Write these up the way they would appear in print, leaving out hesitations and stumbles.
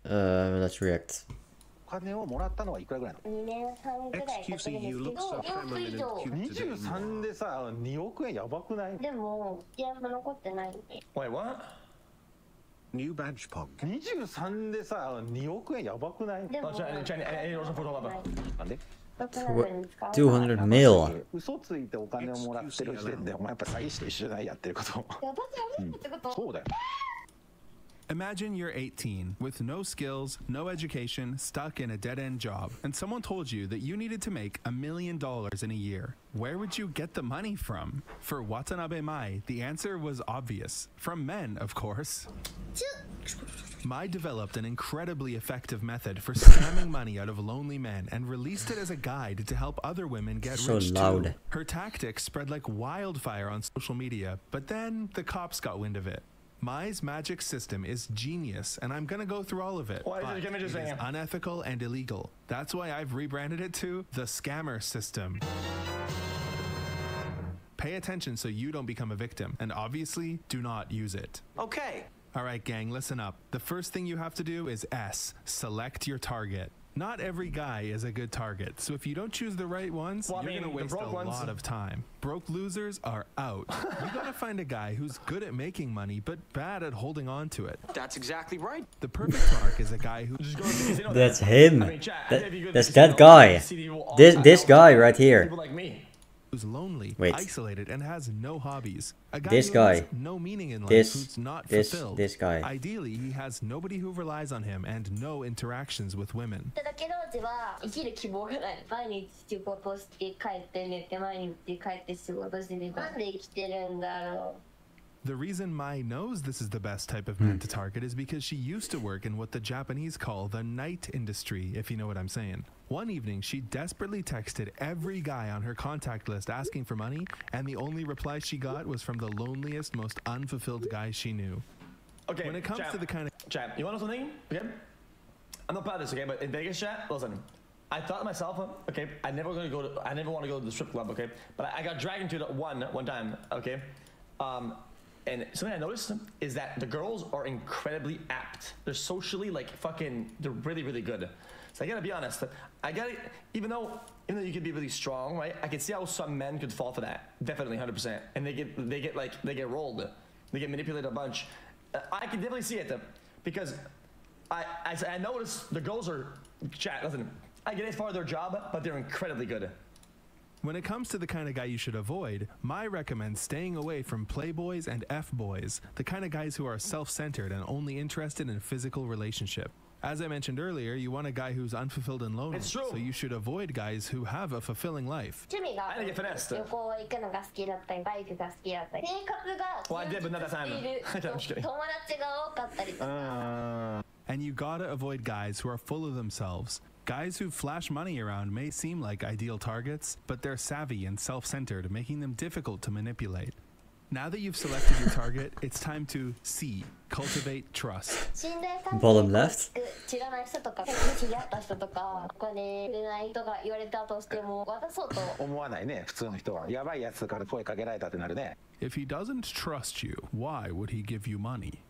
Let's react. お金をもらったのはいくらぐらいなの？ 2年半ぐらい経ってるんですけど、2億以上。23でさ、2億円やばくない？でも全部残ってないんで。 Wait, what? New badge pog. 23でさ、2億円やばくない？でもなんで200 mil. 嘘ついてお金をもらってる時点でお前やっぱ詐欺師と一緒じゃないやってること。そうだよ。Imagine you're 18, with no skills, no education, stuck in a dead-end job, and someone told you that you needed to make $1 million in a year. Where would you get the money from? For Watanabe Mai, the answer was obvious. From men, of course. Mai developed an incredibly effective method for scamming money out of lonely men and released it as a guide to help other women get rich too. Her tactics spread like wildfire on social media, but then the cops got wind of it. Mai's magic system is genius, and I'm gonna go through all of it, but it is unethical and illegal. That's why I've rebranded it to the scammer system. Pay attention so you don't become a victim, and obviously, do not use it. Okay. Alright gang, listen up. The first thing you have to do is S, select your target. Not every guy is a good target, so if you don't choose the right ones, you're gonna waste a lot of time. Broke losers are out. You gotta find a guy who's good at making money, but bad at holding on to it. That's exactly right. The perfect mark is a guy who... That's him. That's that guy. This guy right here. Who's lonely, isolated, and has no hobbies. A guy This who guy. has no meaning in life, who's not fulfilled. This guy. Ideally, he has nobody who relies on him and no interactions with women. だけどうちは生きる希望がない。毎日仕事して帰って寝て毎日帰って仕事して寝て。なんで生きてるんだろう。 The reason Mai knows this is the best type of man to target is because she used to work in what the Japanese call the night industry, if you know what I'm saying. One evening, she desperately texted every guy on her contact list asking for money, and the only reply she got was from the loneliest, most unfulfilled guy she knew. Okay, when it comes to the kind of... Chat, you want to know something? Okay? I'm not proud of this, okay? But in Vegas, chat, listen. I thought to myself, okay, I never want to go to the strip club, okay? But I got dragged into one time, okay? And something I noticed is that the girls are incredibly apt. They're socially they're really, really good. So I gotta be honest. Even though you could be really strong, right? I can see how some men could fall for that. Definitely 100%. And they get rolled. They get manipulated a bunch. I can definitely see it because I noticed the girls are, chat, listen, I get it for their job, but they're incredibly good. When it comes to the kind of guy you should avoid, Mai recommends staying away from playboys and F-boys, the kind of guys who are self-centered and only interested in a physical relationship. As I mentioned earlier, you want a guy who's unfulfilled and lonely, so you should avoid guys who have a fulfilling life. I didn't get finessed. Well, I did, but not that time. I'm just kidding. And you gotta avoid guys who are full of themselves. Guys who flash money around may seem like ideal targets, but they're savvy and self-centered, making them difficult to manipulate. Now that you've selected your target, it's time to C, cultivate trust. Bottom left. If he doesn't trust you, why would he give you money?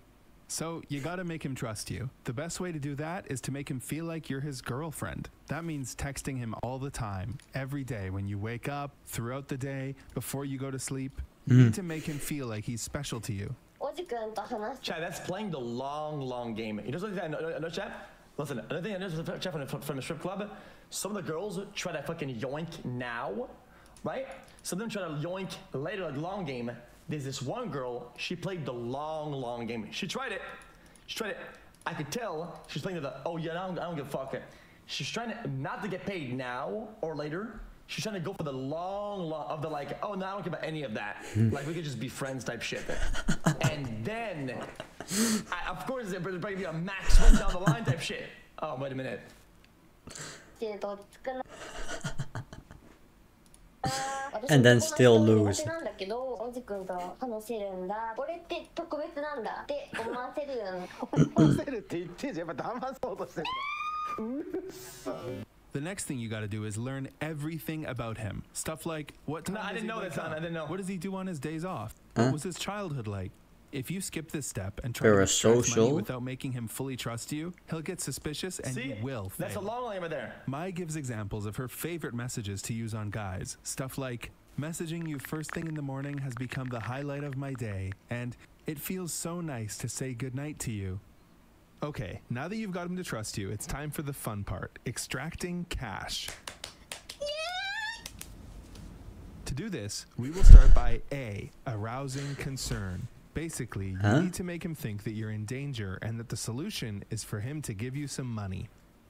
So, you gotta make him trust you. The best way to do that is to make him feel like you're his girlfriend. That means texting him all the time, every day, when you wake up, throughout the day, before you go to sleep. You need to make him feel like he's special to you. Chat, that's playing the long game. You know something I know, chat? Listen, another thing I know, chat, from the strip club, some of the girls try to fucking yoink now, right? Some of them try to yoink later, like long game. There's this one girl, she played the long game. She tried it. I could tell she's playing the, oh yeah, I don't give a fuck. She's trying to, not to get paid now or later. She's trying to go for the long of the like, oh no, I don't care about any of that. Like we could just be friends type shit. And then, of course, there's probably be a max win down the line type shit. Oh, wait a minute. And then still lose. The next thing you gotta do is learn everything about him. Stuff like, what time I didn't know that, son. I didn't know. What does he do on his days off? What was his childhood like? If you skip this step and try to extract money Parasocial. without making him fully trust you, he'll get suspicious and See? you will fail. That's a long line right there. Mai gives examples of her favorite messages to use on guys. Stuff like, messaging you first thing in the morning has become the highlight of my day, and it feels so nice to say goodnight to you. Okay, now that you've got him to trust you, it's time for the fun part, extracting cash. To do this, we will start by A, arousing concern. Basically, you need to make him think that you're in danger and that the solution is for him to give you some money.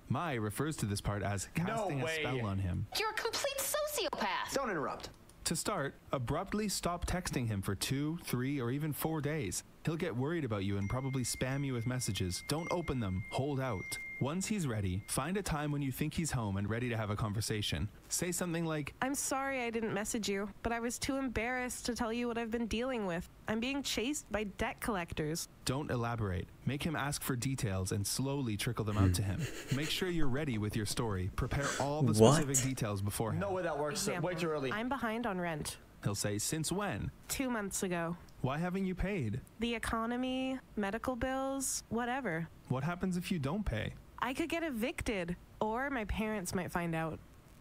Mai refers to this part as casting a spell on him. You're a complete sociopath. Don't interrupt. To start, abruptly stop texting him for 2, 3, or even 4 days. He'll get worried about you and probably spam you with messages. Don't open them. Hold out. Once he's ready, find a time when you think he's home and ready to have a conversation. Say something like, I'm sorry I didn't message you, but I was too embarrassed to tell you what I've been dealing with. I'm being chased by debt collectors. Don't elaborate. Make him ask for details and slowly trickle them out to him. Make sure you're ready with your story. Prepare all the specific details beforehand. No way that works. Example, Way too early. I'm behind on rent. He'll say, since when? 2 months ago. Why haven't you paid? The economy, medical bills, whatever. What happens if you don't pay? I could get evicted, or my parents might find out.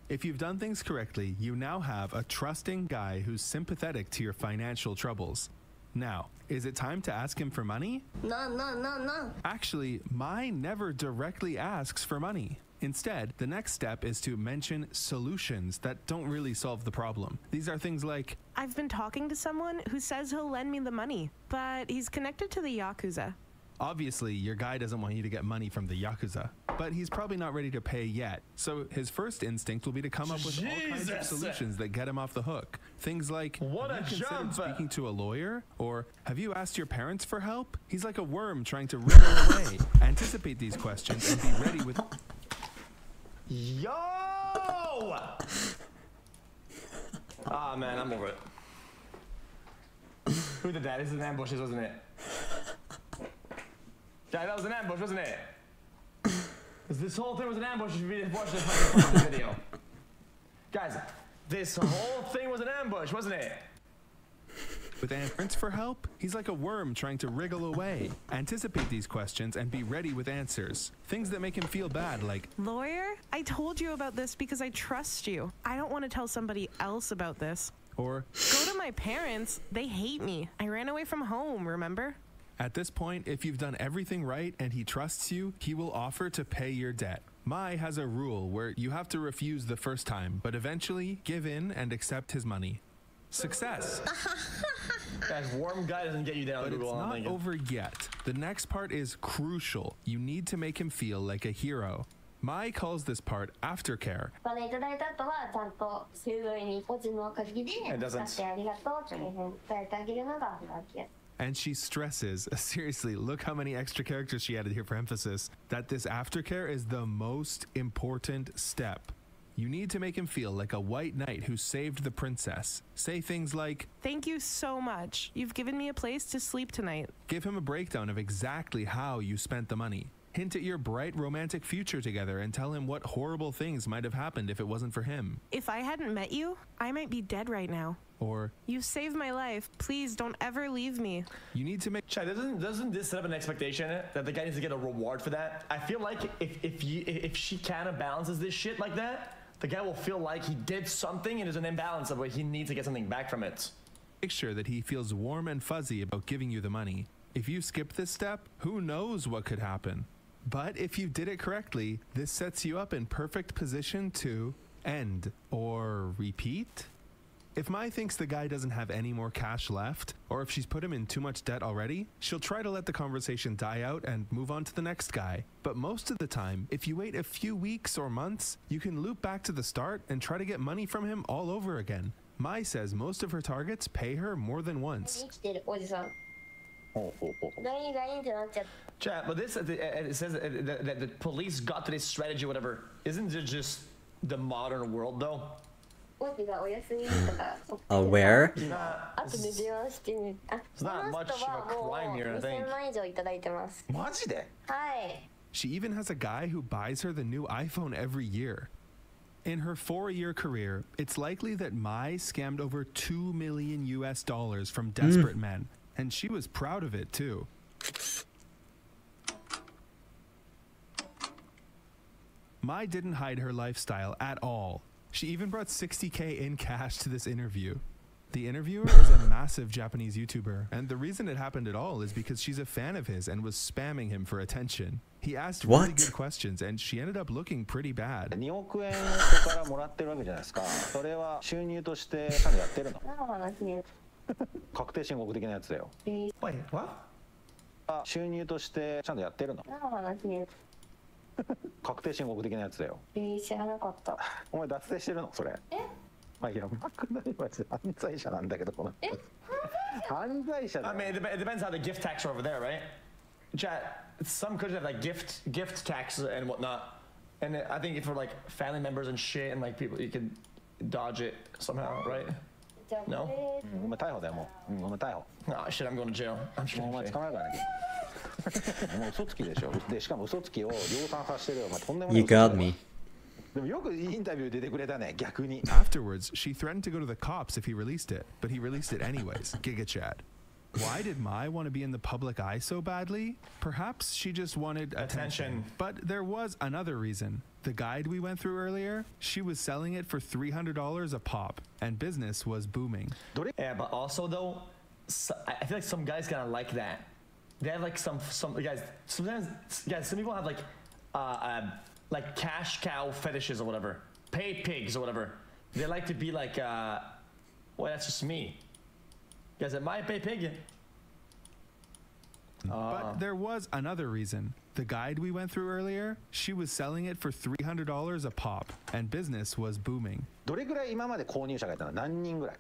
If you've done things correctly, you now have a trusting guy who's sympathetic to your financial troubles. Now, is it time to ask him for money? No. Actually, Mai never directly asks for money. Instead, the next step is to mention solutions that don't really solve the problem. These are things like, I've been talking to someone who says he'll lend me the money, but he's connected to the Yakuza. obviously your guy doesn't want you to get money from the Yakuza, but he's probably not ready to pay yet. So his first instinct will be to come up with all kinds of solutions that get him off the hook. Things like, What have a you considered jump! speaking to a lawyer? Or have you asked your parents for help? He's like a worm trying to wriggle away. Anticipate these questions and be ready with... Yo! Ah, man, I'm over it. Who did that? This is an ambush, wasn't it? Yeah, that was an ambush, wasn't it? This whole thing was an ambush if you watched this fucking video. Guys, this whole thing was an ambush, wasn't it? With answers for help, he's like a worm trying to wriggle away. Anticipate these questions and be ready with answers. Things that make him feel bad, like, Lawyer, I told you about this because I trust you. I don't want to tell somebody else about this. or, Go to my parents. They hate me. I ran away from home, remember? at this point, if you've done everything right and he trusts you, he will offer to pay your debt. Mai has a rule where you have to refuse the first time, but eventually give in and accept his money. Success! Guys, warm guy doesn't get you down But it's Google. I'm not thinking. over yet. The next part is crucial. You need to make him feel like a hero. Mai calls this part aftercare, お金いただいた後はちゃんと水道におじのおかげで使ってありがとうって伝えてあげるのが普段です。 and she stresses, seriously, look how many extra characters she added here for emphasis, that this aftercare is the most important step. You need to make him feel like a white knight who saved the princess. Say things like, Thank you so much. You've given me a place to sleep tonight. give him a breakdown of exactly how you spent the money. Hint at your bright romantic future together and tell him what horrible things might have happened if it wasn't for him. If I hadn't met you, I might be dead right now. Or, You saved my life. Please don't ever leave me. you need to make Chad, doesn't this set up an expectation that the guy needs to get a reward for that? I feel like if she kind of balances this shit like that, the guy will feel like he did something and there's an imbalance of where he needs to get something back from it. sure that he feels warm and fuzzy about giving you the money. If you skip this step, who knows what could happen? But if you did it correctly, this sets you up in perfect position to end or repeat. If Mai thinks the guy doesn't have any more cash left, or if she's put him in too much debt already, she'll try to let the conversation die out and move on to the next guy. But most of the time, if you wait a few weeks or months, you can loop back to the start and try to get money from him all over again. Mai says most of her targets pay her more than once. 生きてるおじさん。ほうほうほう。ガインガインってなっちゃって。 Chat, but this it says that the police got to this strategy, whatever. Isn't it just the modern world though? おじがお休みとか。 Aware? あとで電話してみる。あ、 It's not この much 人 of は a もう crime here, I think. 2000万以上いただいてます。マジで？はい。 She even has a guy who buys her the new iPhone every year. In her 4-year career, it's likely that Mai scammed over $2 million US from desperate men. And she was proud of it too. Mai didn't hide her lifestyle at all. She even brought 60K in cash to this interview. The interviewer is a massive Japanese YouTuber, and the reason it happened at all is because she's a fan of his and was spamming him for attention. He asked really good questions, and she ended up looking pretty bad. 2億円人からもらってるわけじゃないですか。それは収入としてちゃんとやってるの？確定申告的なやつだよ。Wait, what? 収入としてちゃんとやってるの？確定申告的なやつだよ。知らなかった。お前脱税してるのそれ？まあやばくないわ。犯罪者なんだけどこの。犯罪者だ。I mean, it depends how the gift tax are over there, right? Chat. Some countries have like gift tax and whatnot, and I think for like family members and shit and like people, you can dodge it somehow, right? No. お前逮捕だよもう。お前逮捕。Ah, shit, I'm going to jail. I'm sure. お前捕まえるからね。もう嘘つきでしょ。でしかも嘘つきを量産させてるよ。お前とんでもない。You got me. でもよくインタビュー出てくれたね。逆に。Afterwards, she threatened to go to the cops if he released it, but he released it anyways. Giga Chad. Why did Mai want to be in the public eye so badly? Perhaps she just wanted attention. But there was another reason. The guide we went through earlier, she was selling it for $300 a pop, and business was booming. Yeah, but also though, I feel like some guys kind of like that. They have like some guys. Sometimes guys, some people have like cash cow fetishes or whatever, pay pigs or whatever. They like to be like, well, that's just me. Guys, it might pay pig. But there was another reason. The guide we went through earlier, she was selling it for $300 a pop, and business was booming. どれぐらい今まで購入者がいたの？何人ぐらい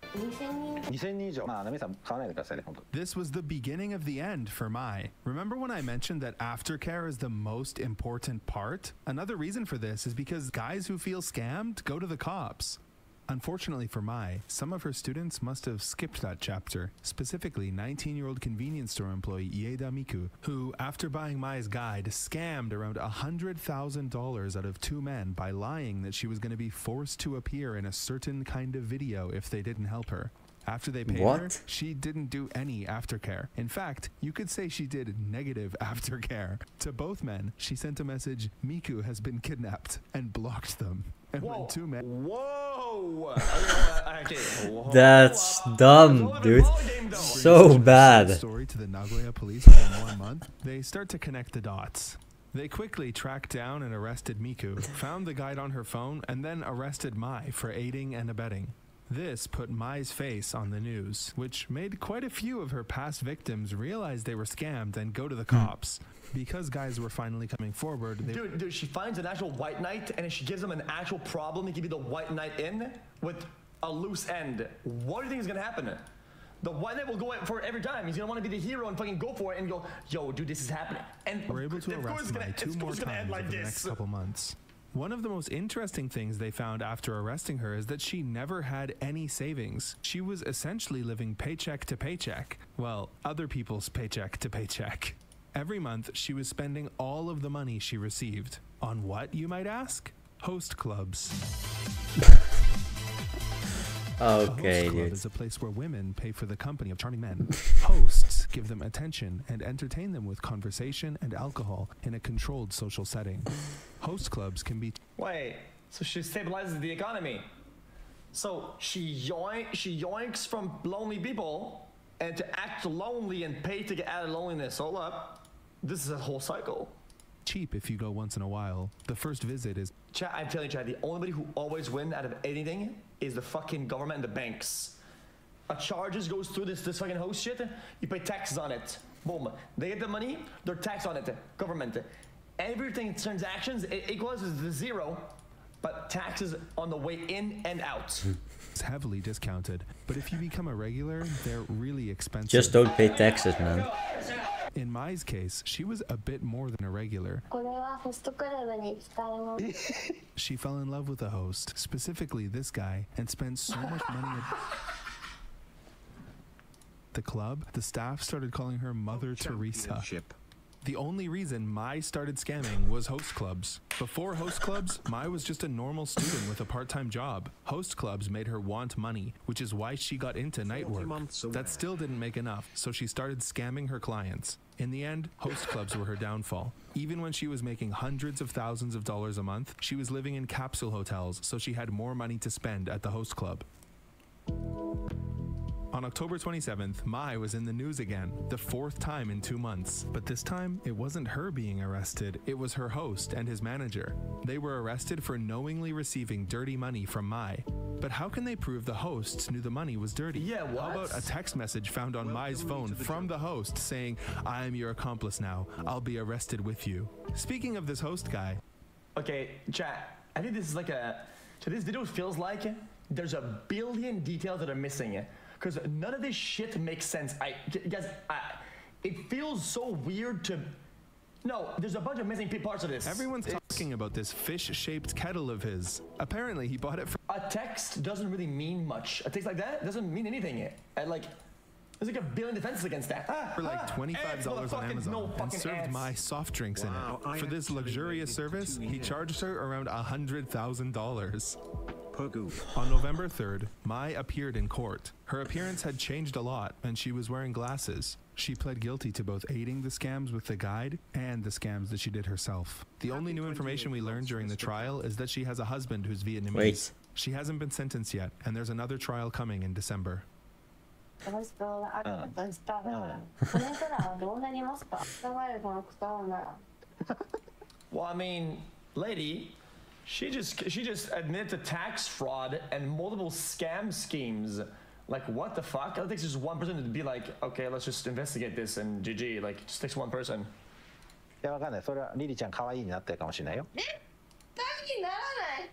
？2000人以上。まあ、ナミさん買わないでくださいね、本当。This was the beginning of the end for Mai. Remember when I mentioned that aftercare is the most important part? Another reason for this is because guys who feel scammed go to the cops. Unfortunately for Mai, some of her students must have skipped that chapter, specifically 19-year-old convenience store employee Ieda Miku, who, after buying Mai's guide, scammed around $100,000 out of two men by lying that she was going to be forced to appear in a certain kind of video if they didn't help her. After they paid her, she didn't do any aftercare. In fact, you could say she did negative aftercare. To both men, she sent a message, "Miku has been kidnapped," and blocked them. And when two men... Whoa! That's dumb, dude. So bad. Story to the Nagoya police within 1 month. They start to connect the dots. They quickly tracked down and arrested Miku, found the guide on her phone, and then arrested Mai for aiding and abetting. This put Mai's face on the news, which made quite a few of her past victims realize they were scammed and go to the cops. Because guys were finally coming forward, Dude, she finds an actual white knight, and if she gives him an actual problem, he can be the white knight in with a loose end. What do you think is gonna happen? The white knight will go for it every time. He's gonna want to be the hero and fucking go for it and go, yo, dude, this is happening. And we're able to arrest Mai 2 more times over the next couple months. One of the most interesting things they found after arresting her is that she never had any savings. She was essentially living paycheck to paycheck. Well, other people's paycheck to paycheck. Every month, she was spending all of the money she received. On what, you might ask? Host clubs. Okay, a host club dude. is a place where women pay for the company of charming men. Hosts give them attention and entertain them with conversation and alcohol in a controlled social setting. Host clubs can be... Wait, so she stabilizes the economy. So she yoinks from lonely people, and to act lonely and pay to get out of loneliness. Hold up. This is a whole cycle. Cheap if you go once in a while. The first visit is... Chat, I'm telling you, Chad, the only who always win out of anything is the fucking government and the banks. A charges goes through this fucking host shit, you pay taxes on it. Boom. They get the money, they're taxed on it. Government. Everything transactions, it equals the zero, but taxes on the way in and out. It's heavily discounted, but if you become a regular, they're really expensive. Just don't pay taxes, man. In Mai's case, she was a bit more than a regular. She fell in love with the host, specifically this guy, and spent so much money at the club, the staff started calling her Mother Teresa. The only reason Mai started scamming was host clubs. Before host clubs, Mai was just a normal student with a part-time job. Host clubs made her want money, which is why she got into night work. That still didn't make enough, so she started scamming her clients. In the end, host clubs were her downfall. Even when she was making hundreds of thousands of dollars a month, she was living in capsule hotels, so she had more money to spend at the host club. On October 27th, Mai was in the news again, the 4th time in 2 months. But this time, it wasn't her being arrested, it was her host and his manager. They were arrested for knowingly receiving dirty money from Mai. But how can they prove the hosts knew the money was dirty? Yeah, what? How about a text message found on Mai's phone from the host saying, "I am your accomplice now, I'll be arrested with you." Speaking of this host guy. Okay, chat, I think this is like so this video feels like there's a billion details that are missing. Because none of this shit makes sense. Guys, it feels so weird to... No, there's a bunch of missing parts of this. Everyone's talking about this fish-shaped kettle of his. Apparently, he bought it for... A text doesn't really mean much. A text like that doesn't mean anything. And like, there's like a billion defenses against that. For like $25 on Amazon and served Mai soft drinks in it. For this luxurious service, he charged her around $100,000. On November 3rd, Mai appeared in court. Her appearance had changed a lot, and she was wearing glasses. She pled guilty to both aiding the scams with the guide and the scams that she did herself. The only new information we learned during the trial is that she has a husband who's Vietnamese. Wait. She hasn't been sentenced yet, and there's another trial coming in December. Well, I mean, lady, she just admitted to tax fraud and multiple scam schemes. Like, what the fuck? I don't think it's just one person to be like, okay, let's just investigate this and GG. Like, it just takes one person. いや、わかんない。それはリリちゃん可愛いになってるかもしれないよ。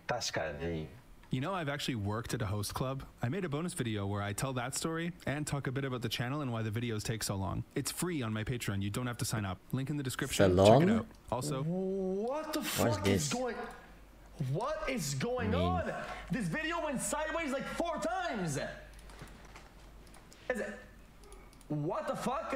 確かに。You know, I've actually worked at a host club. I made a bonus video where I tell that story and talk a bit about the channel and why the videos take so long. It's free on my Patreon. You don't have to sign up. Link in the description. So long? Check it out. Also, what the fuck is going? What is going on? This video went sideways like 4 times. What the fuck?